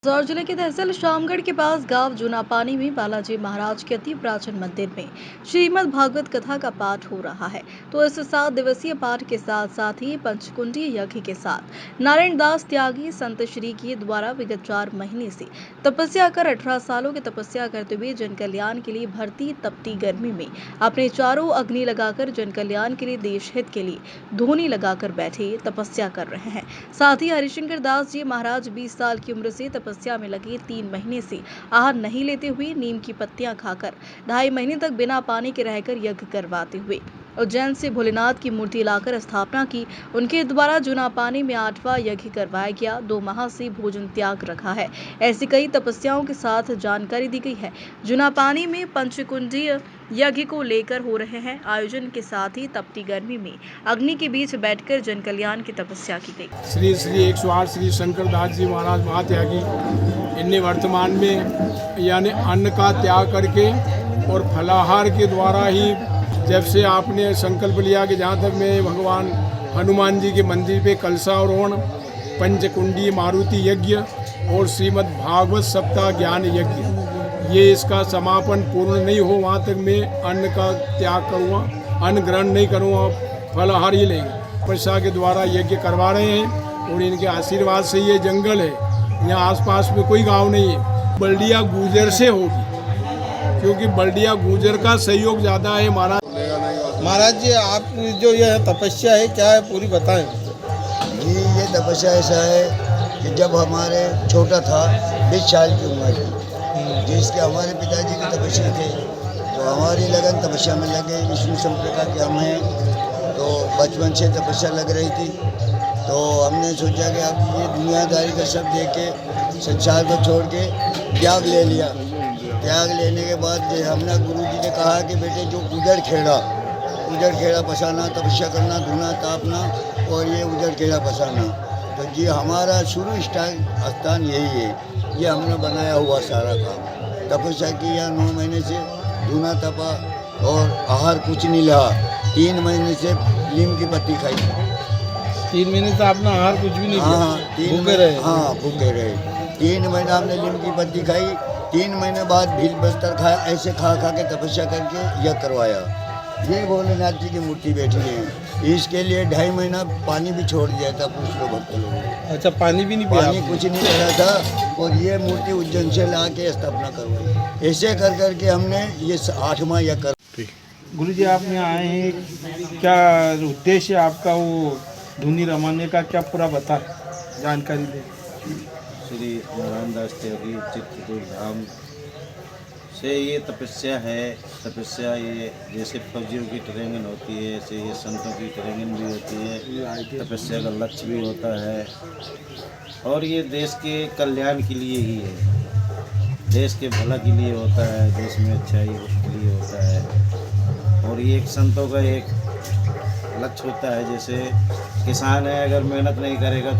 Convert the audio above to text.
इंदौर जिले के तहसील शामगढ़ के पास गांव जूनापानी में बालाजी महाराज के अति प्राचीन मंदिर में श्रीमद् भागवत कथा का पाठ हो रहा है। तो इस 7 दिवसीय पाठ के साथ साथ ही पंचकुंडी यज्ञ के साथ नारायण दास त्यागी संत श्री के द्वारा विगत 4 महीने से तपस्या कर 18 सालों की तपस्या करते हुए जन कल्याण के लिए भरती तपती गर्मी में अपने चारों अग्नि लगाकर जन कल्याण के लिए देश हित के लिए धोनी लगाकर बैठे तपस्या कर रहे हैं। साथ ही हरिशंकर दास जी महाराज 20 साल की उम्र से तपस्या में लगे 3 महीने से आहार नहीं लेते हुए नीम की पत्तियां खाकर 2.5 महीने तक बिना पानी के रहकर यज्ञ करवाते हुए उज्जैन से भोलेनाथ की मूर्ति लाकर स्थापना की। उनके द्वारा जूनापानी में 8वां यज्ञ करवाया गया। 2 माह से भोजन त्याग रखा है। ऐसी कई तपस्याओं के साथ जानकारी दी गई है। जूनापानी में पंचकुंडी यज्ञ को लेकर हो रहे हैं आयोजन के साथ ही तपती गर्मी में अग्नि के बीच बैठकर जन कल्याण की तपस्या की गई। श्री 108 श्री शंकर दास जी महाराज महात्यागी इनने वर्तमान में यानी अन्न का त्याग करके और फलाहार के द्वारा ही जब से आपने संकल्प लिया कि जहाँ तक मैं भगवान हनुमान जी के मंदिर पे कलशारोहण, पंचकुंडी मारुति यज्ञ और श्रीमद् भागवत सप्ताह ज्ञान यज्ञ ये इसका समापन पूर्ण नहीं हो वहाँ तक मैं अन्न का त्याग करूँगा, अन्न ग्रहण नहीं करूँगा, फलाहार ही लेंगे। प्रशा के द्वारा यज्ञ करवा रहे हैं और इनके आशीर्वाद से ये जंगल है, यहाँ आसपास में कोई गांव नहीं है। बल्डिया गुजर से होगी क्योंकि बल्डिया गुजर का सहयोग ज़्यादा है। महाराज जी आप जो यह तपस्या है क्या है पूरी बताएं। जी ये तपस्या ऐसा है कि जब हमारे छोटा था 20 साल की उम्र की जिसके हमारे पिताजी की तपस्या थे तो हमारी लगन तपस्या में लगे। विष्णु संप्रका के हम हैं तो बचपन से तपस्या लग रही थी तो हमने सोचा कि अब ये दुनियादारी का सब देख के संसार को छोड़ के त्याग ले लिया। त्याग लेने के बाद हमने गुरुजी ने कहा कि बेटे जो उजड़ खेड़ा बसाना, तपस्या करना, धुना तापना और ये उजड़ खेड़ा बसाना। तो जी हमारा शुरू स्थान यही है। ये हमने बनाया हुआ सारा काम। तपस्या किया 9 महीने से, धुना तपा और आहार कुछ नहीं लिया। 3 महीने से नीम की पत्ती खाई। 3 महीने से आपने आहार कुछ भी नहीं किया? हाँ 3 महीने भूखे रहे। 3 महीने हमने नीम की पत्ती खाई। 3 महीने बाद भील बस्तर खाया। ऐसे खा के तपस्या करके यह करवाया। ये भोलेनाथ जी की मूर्ति बैठी है। इसके लिए 2.5 महीना पानी भी छोड़ दिया था पूछ लो भक्त लोगों ने। अच्छा पानी भी नहीं पिया? पानी कुछ नहीं पड़ा था और ये मूर्ति उज्जैन से ला के स्थापना करवाई। ऐसे कर करके हमने ये 8वां यज्ञ कर। गुरु जी आप यहाँ आए हैं, क्या उद्देश्य आपका वो धुनी रमाने का क्या पूरा बता जानकारी दे। श्री नारायण दास त्यागी चित्रकूट धाम से ये तपस्या है। तपस्या ये जैसे फौजियों की ट्रेनिंग होती है ऐसे ये संतों की ट्रेनिंग भी होती है। तपस्या का लक्ष्य भी होता है और ये देश के कल्याण के लिए ही है, देश के भला के लिए होता है, देश में अच्छाई के लिए होता है। और ये एक संतों का एक लक्ष्य होता है। जैसे किसान है अगर मेहनत नहीं करेगा तो